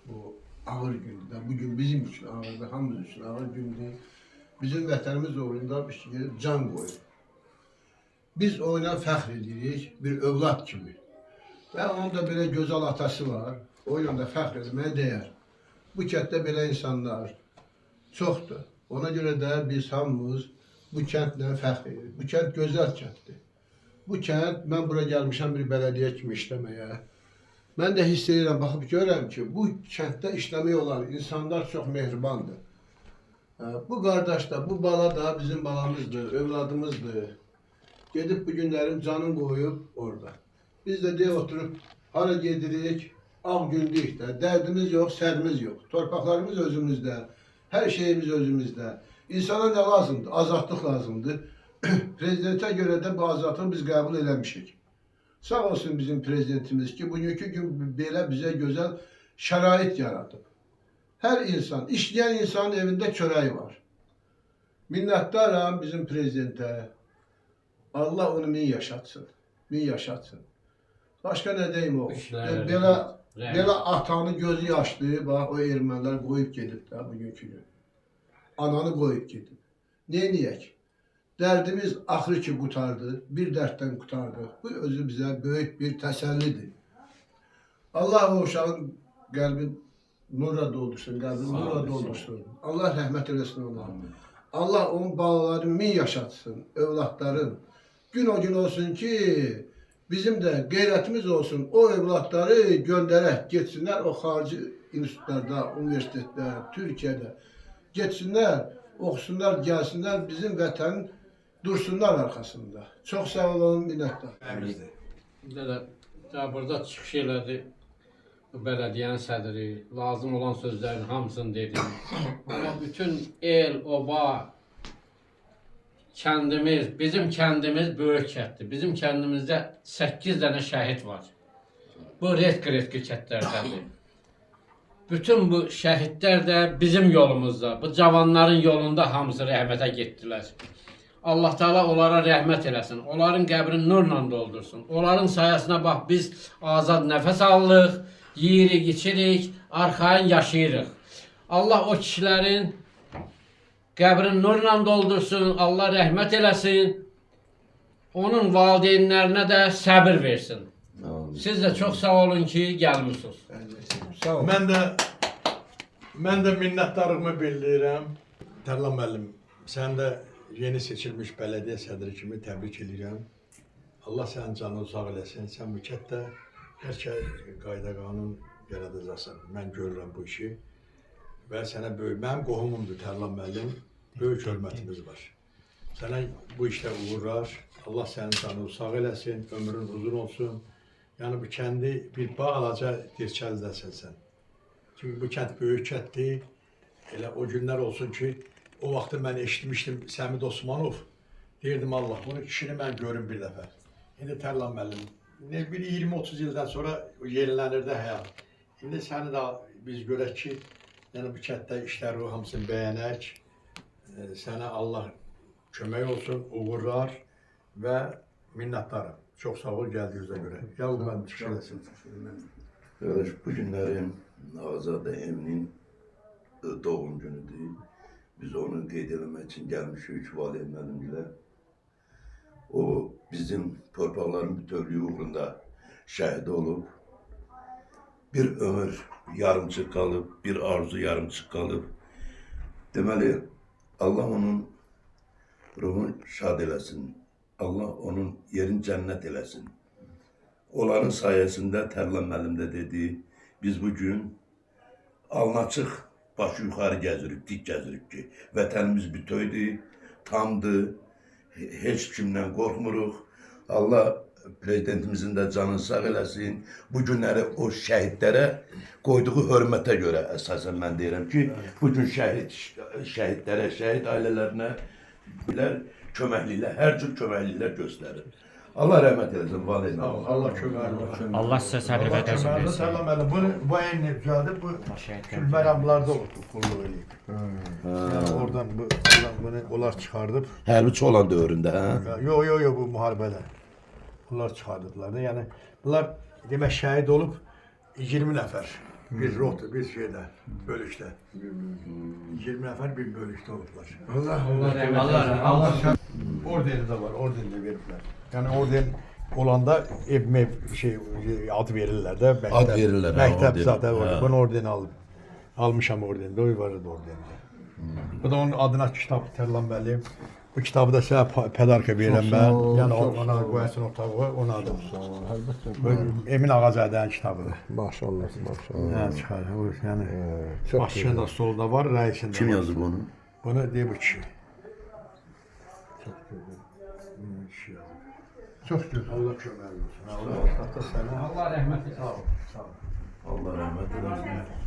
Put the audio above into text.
bu ağır gündə. Bugün bizim üçün ağırdır, hamımız üçün ağır gündür. Bizim vətənimiz uğrunda bir şey can qoyur. Biz oyuna fəxr edirik bir övlad kimi. Və onun da belə gözəl atası var. Oyuna da fəxr etməyə dəyər. Bu kənddə belə insanlar çoxdur. Ona görə də biz hamımız bu kəndlə fəxr edirik. Bu kənd gözəl kənddir. Bu kənd, mən bura gəlmişəm bir bələdiyyə kimi işləməyə. Mən də hiss edirəm, baxıb görürəm ki, bu kənddə işləmək olan insanlar çox mehribandır. Bu qardaş da, bu bala da bizim balamızdır, övladımızdır. Gedib bu günlərin canını qoyub orada. Biz də deyə oturub, hara gedirik, ağ gündük də, dərdimiz yox, sərimiz yox. Torpaqlarımız özümüzdə, hər şeyimiz özümüzdə. İnsana nə lazımdır? Azadlıq lazımdır. Prezidentə görə də bu azadlığı biz qəbul eləmişik. Sağ olsun bizim prezidentimiz ki, bugünkü gün belə bizə gözəl şərait yaradıb. Hər insan, işləyən insanın evində çörəyi var. Minnətdaram bizim prezidentə. Allah onu min yaşatsın, min yaşatsın. Başqa nə deyim o? Belə atanı gözü yaşlı, bax o ermənilər qoyub gedib də bugünkü gün. Ananı qoyub gedib. Neyniyək? Dərdimiz axırı ki qutardı, bir dərddən qutardıq. Bu özü bizə böyük bir təsəllidir. Allah o uşağın qəlbini nurla doldursun, qəlbini nurla doldursun. Allah rəhmət eləsin ona. Allah onun balalarını min yaşatsın, övladların. Gün o gün olsun ki, bizim də qeyrətimiz olsun, o övladları göndərək, getsinlər o xarici institutlarda, universitetdə, Türkiyədə. Getsinlər, oxusunlar, gəlsinlər, bizim vətənin dursunlar arxasında. Çox sağ olun, minnətdar. Burada çıxış elədi bələdiyyənin sədri, lazım olan sözlərin hamısını dedi. Amma bütün el, oba, kəndimiz, bizim kəndimiz böyük kənddir. Bizim kəndimizdə 8 dənə şəhid var. Bu redki kəndlərdədir. Bütün bu şəhidlər də bizim yolumuzda, bu cavanların yolunda hamısı rəhmətə getdilər. Allah Teala onlara rəhmət eləsin, onların qəbrini nurla doldursun. Onların sayəsində bax biz azad nəfəs alırıq, yeyirik, içirik, arxayın yaşayırıq. Allah o kişilərin qəbrini nurla doldursun, Allah rəhmət eləsin. Onun valideynlərinə də səbir versin. Siz də çox sağ olun ki, gəlmişsiniz. Sağ olun. Mən də minnətdarlığımı bildirirəm. Tərlan müəllim, sən də yeni seçilmiş bələdiyyə sədri kimi təbrik edirəm. Allah sənin canını sağ eləsin. Sən bu kənddə hər qayda qanun yaradacaqsan. Mən görürəm bu işi. Və sənə böyük, mənim qohumumdur Tərlan müəllim. Böyük hörmətimiz var. Sənə bu işdə uğurlar. Allah sənin canını sağ eləsin, ömrün uzun olsun. Yəni bu kəndi bir bağlaca dirçəldəsən sən. Çünki bu kənd böyük kənddir. Elə o günlər olsun ki, o vaxtı mən eşitmişdim Səmid Osmanov. Deyirdim Allah, bunu kişini mən görüm bir dəfə. İndi Tərlan müəllim, bir 20-30 ildən sonra yenilənirdi həyat. İndi səni də biz görək ki, yəni bu kənddə işləri hamısını bəyənək. Sənə Allah kömək olsun, uğurlar və minnətdarım. Çox sağ ol gəldiyinizə görə. Yalnız mən çıxış eləsin. Qardaş, bu günlərin Azadə Eminin doğum günüdür. Biz onu qeyd eləmək üçün gəlmişik Valideyn müəllimlə. O bizim torpaqların bütövlüyü uğrunda şəhid olub. Bir ömür yarımçıq qalıb, bir arzu yarımçıq qalıb. Deməli, Allah onun ruhunu şad eləsin. Allah onun yerini cənnət eləsin. Onların sayəsində Tərlan müəllim də dedi, biz bugün alnaçıq başı yuxarı gəzirik, dik gəzirik ki, vətənimiz bütövdür, tamdır, heç kimdən qorxmuruq. Allah prezidentimizin də canını sağ eləsin. Bu günləri o şəhidlərə qoyduğu hörmətə görə əsasən mən deyirəm ki, bugün şəhidlərə, şəhid ailələrinə köməkliklər, hər cür köməkliklər göstərir. Allah rəhmət eləsin, valideyn. Allah köməkli olsun. Allah sizə səbir və qəzib versin. Tərlan müəllim, bu əyni düzəldib, bu külməramlarda oldu, qulluq eləyib. Yəni oradan bunu onlar çıxardıb. Hərbiçi olan dövründə, hə? Yox, bu müharibədə. Bunlar çıxardıblar da. Yəni bunlar demək şəhid olub 20 nəfər. Bir rota, bir şeyde, bölüşte. 20 nefer bir bölüşte oldular. Allah Ordeni de var, ordeni de verirler. Yani orden olanda ev şey ad verirler de. Mektep, Ad verirler, ha, Mektep orden. zaten Ha. orada. Ben ordeni almışam ordeni de, o vardı ordeni. Bu da onun adına kitap Tərlan Bəyli. Bu kitabı da sənə pədarka verirəm mən. Yəni ona qoyasın otağı, ona da. Əlbəttə. Emin Ağazədənin kitabıdır. Maşallah, maşallah. Yəni çıxar. O yəni Çox başında solda var, rəisində. Kim var. yazıb onu? Bunu deyib bu kişi. Çox gözəl. Allah köməkli olsun. Allah sənə. rəhmət etsin. Sağ ol. Sağ ol. Allah rəhmət eləsin.